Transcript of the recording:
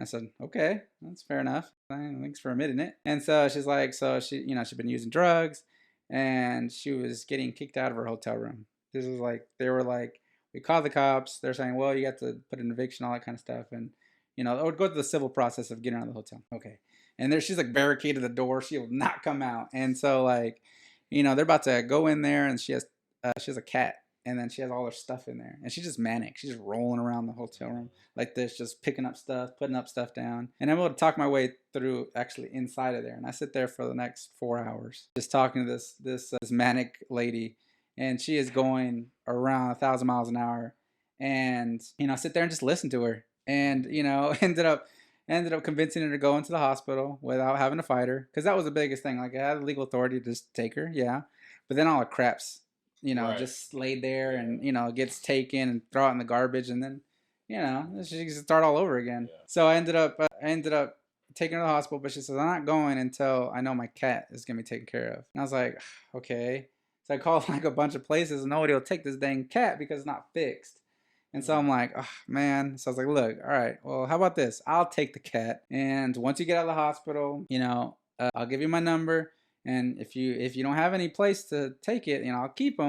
I said, okay, that's fair enough. Thanks for admitting it. And so she's like, so she'd been using drugs and she was getting kicked out of her hotel room. This was like, they were like, we called the cops. They're saying, well, you got to put an eviction, all that kind of stuff. And, it would go through the civil process of getting out of the hotel. Okay. And there, she's like barricaded the door. She will not come out. And so like, they're about to go in there and she has a cat and then she has all her stuff in there and she's just manic. She's just rolling around the hotel room like this, just picking up stuff, putting up stuff down. And I'm able to talk my way through actually inside of there. And I sit there for the next 4 hours just talking to this manic lady, and she is going around 1,000 miles an hour. And I sit there and just listen to her, and ended up convincing her to go into the hospital without having to fight her, because that was the biggest thing. Like, I had the legal authority to just take her, yeah, but then all the craps, Right. just laid there Yeah. and gets taken and throw it in the garbage, and then she can start all over again. Yeah. So I ended up taking her to the hospital, but she says, I'm not going until I know my cat is gonna be taken care of. And I was like, okay. So I called like a bunch of places, and nobody will take this dang cat because it's not fixed. And so I'm like, oh man. So I was like, look, all right, well, how about this? I'll take the cat, and once you get out of the hospital, I'll give you my number, and if you don't have any place to take it, I'll keep him.